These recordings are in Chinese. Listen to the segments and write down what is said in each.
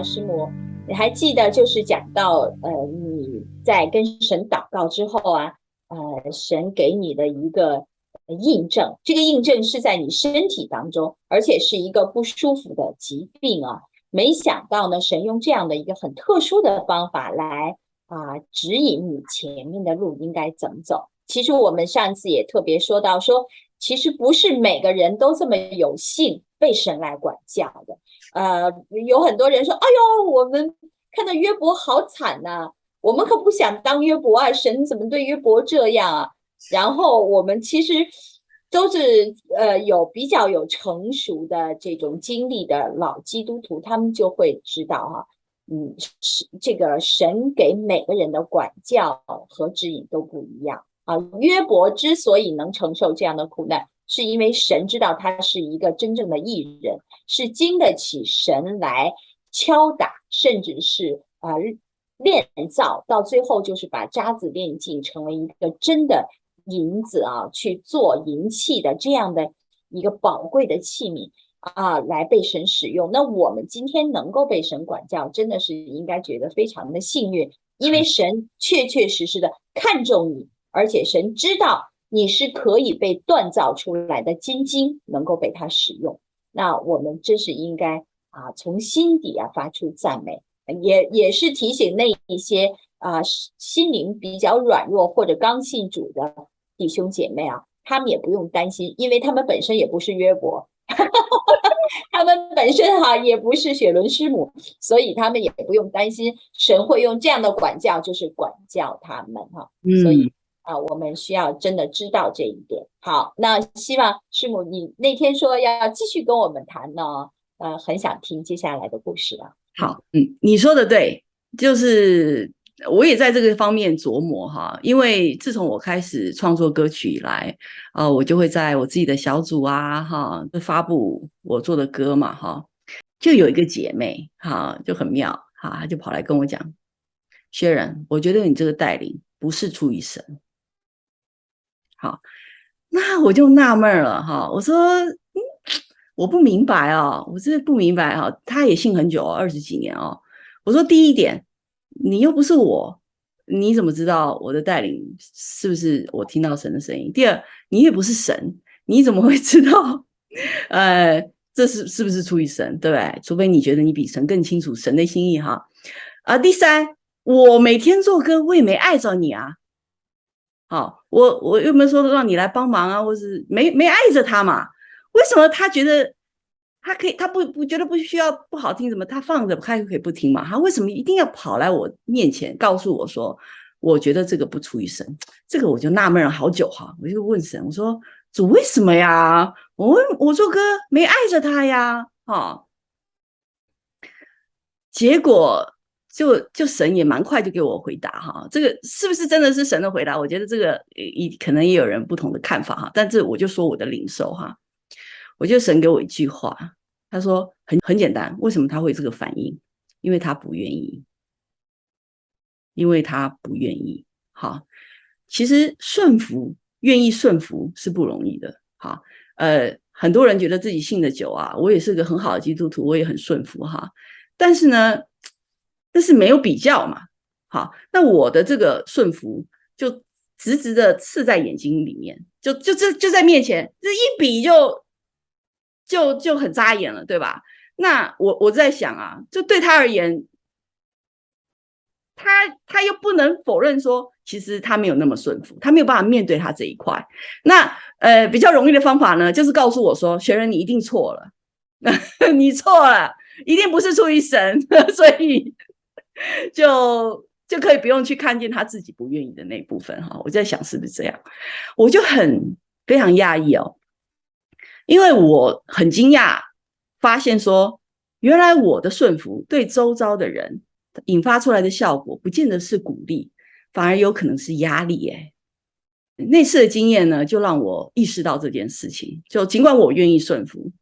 师母，你还记得就是讲到你在跟神祷告之后啊，神给你的一个印证，这个印证是在你身体当中，而且是一个不舒服的疾病啊。没想到呢，神用这样的一个很特殊的方法来指引你前面的路应该怎么走。其实我们上次也特别说到说，其实不是每个人都这么有幸被神来管教的。有很多人说：“哎呦，我们看到约伯好惨呐、我们可不想当约伯啊！神怎么对约伯这样啊？”然后我们其实都是有比较有成熟的这种经历的老基督徒，他们就会知道哈、是这个神给每个人的管教和指引都不一样啊。约伯之所以能承受这样的苦难，是因为神知道他是一个真正的义人。是经得起神来敲打，甚至是炼造，到最后就是把渣子炼尽，成为一个真的银子啊，去做银器的这样的一个宝贵的器皿来被神使用。那我们今天能够被神管教，真的是应该觉得非常的幸运，因为神确确实实的看重你，而且神知道你是可以被锻造出来的金晶，能够被他使用。那我们真是应该从心底发出赞美，也是提醒那一些心灵比较软弱或者刚信主的弟兄姐妹他们也不用担心，因为他们本身也不是约伯，他们本身也不是雪伦师母，所以他们也不用担心神会用这样的管教，就是管教他们所以我们需要真的知道这一点。好，那希望师母你那天说要继续跟我们谈呢，很想听接下来的故事啊。好，你说的对，就是我也在这个方面琢磨哈，因为自从我开始创作歌曲以来，我就会在我自己的小组发布我做的歌嘛哈，就有一个姐妹就很妙她就跑来跟我讲，薛然，我觉得你这个带领不是出于神。好，那我就纳闷了我说，我不明白我真的不明白他也信很久20几年我说第一点，你又不是我，你怎么知道我的带领是不是我听到神的声音？第二，你也不是神，你怎么会知道？这是不是出于神？对不对？除非你觉得你比神更清楚神的心意第三，我每天做歌，我也没碍着你啊。好，我又没有说让你来帮忙或是没碍着他嘛？为什么他觉得他可以，他不觉得不需要不好听，怎么他放着他可以不听嘛？他为什么一定要跑来我面前告诉我说，我觉得这个不出于神？这个我就纳闷了好久我就问神，我说主为什么呀？我做歌没碍着他呀，结果就神也蛮快就给我回答这个是不是真的是神的回答？我觉得这个可能也有人不同的看法但是我就说我的领受我觉得神给我一句话，他说很简单，为什么他会这个反应？因为他不愿意，因为他不愿意。好，其实愿意顺服是不容易的。很多人觉得自己信的久我也是个很好的基督徒，我也很顺服但是呢，但是没有比较嘛。好，那我的这个顺服就直直的刺在眼睛里面，就在面前，这一比就很扎眼了，对吧？那我在想就对他而言，他又不能否认说，其实他没有那么顺服，他没有办法面对他这一块。那比较容易的方法呢，就是告诉我说，学人你一定错了，你错了，一定不是出于神，所以就可以不用去看见他自己不愿意的那部分我在想是不是这样，我就非常讶异因为我很惊讶，发现说，原来我的顺服对周遭的人引发出来的效果，不见得是鼓励，反而有可能是压力那次的经验呢，就让我意识到这件事情。就尽管我愿意顺服，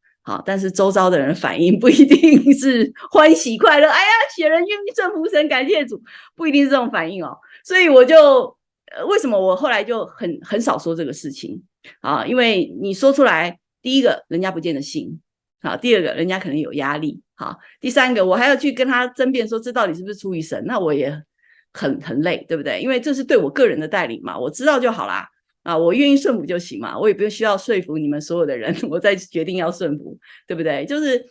但是周遭的人反应不一定是欢喜快乐。哎呀，雪人愿意顺服神，感谢主，不一定是这种反应所以我就为什么我后来就很少说这个事情啊？因为你说出来，第一个人家不见得信，好，第二个人家可能有压力，好，第三个我还要去跟他争辩说这到底是不是出于神，那我也很累，对不对？因为这是对我个人的带领嘛，我知道就好啦。啊，我愿意顺服就行嘛，我也不需要说服你们所有的人，我再决定要顺服，对不对？就是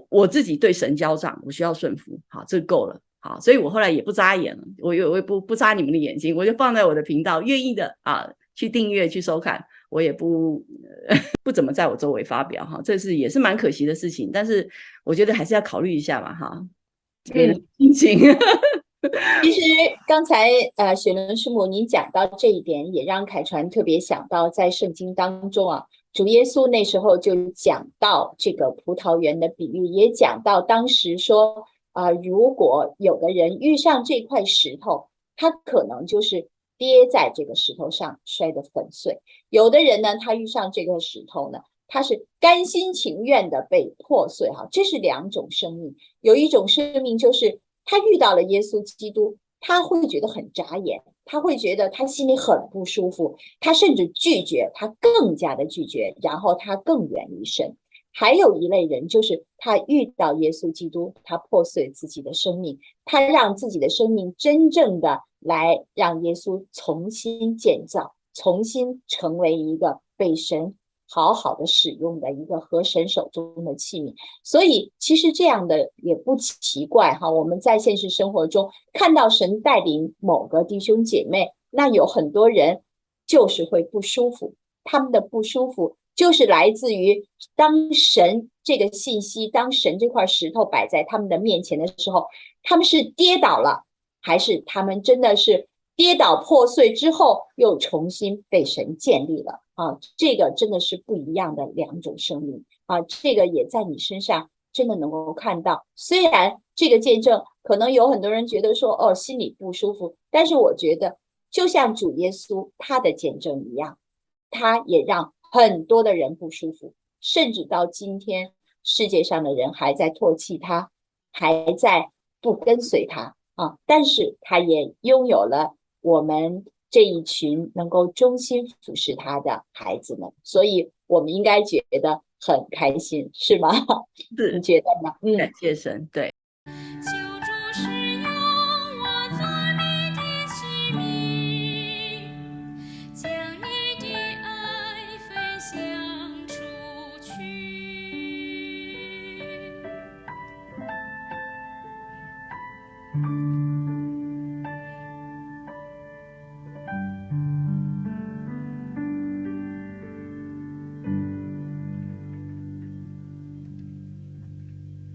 我自己对神交账，我需要顺服，好，这够了。好，所以我后来也不眨眼了，我也不眨你们的眼睛，我就放在我的频道，愿意的啊去订阅去收看，我也不怎么在我周围发表哈，这是也是蛮可惜的事情，但是我觉得还是要考虑一下嘛哈，给人心情。其实刚才雪伦师母您讲到这一点，也让凯传特别想到，在圣经当中啊，主耶稣那时候就讲到这个葡萄园的比喻，也讲到当时说如果有的人遇上这块石头，他可能就是跌在这个石头上摔得粉碎；有的人呢，他遇上这个石头呢，他是甘心情愿的被破碎哈，这是两种生命。有一种生命就是他遇到了耶稣基督，他会觉得很眨眼，他会觉得他心里很不舒服，他甚至拒绝，他更加的拒绝，然后他更远离神。还有一类人，就是他遇到耶稣基督，他破碎自己的生命，他让自己的生命真正的来让耶稣重新建造，重新成为一个被神好好的使用的一个合神手中的器皿。所以其实这样的也不奇怪哈，我们在现实生活中看到神带领某个弟兄姐妹，那有很多人就是会不舒服，他们的不舒服就是来自于当神这个信息，当神这块石头摆在他们的面前的时候，他们是跌倒了，还是他们真的是跌倒破碎之后又重新被神建立了啊？这个真的是不一样的两种生命啊！这个也在你身上真的能够看到。虽然这个见证可能有很多人觉得说哦心里不舒服，但是我觉得就像主耶稣他的见证一样，他也让很多的人不舒服，甚至到今天世界上的人还在唾弃他，还在不跟随他啊，但是他也拥有了我们这一群能够忠心服侍他的孩子们，所以我们应该觉得很开心，是吗？你是，觉得呢？感谢神，对。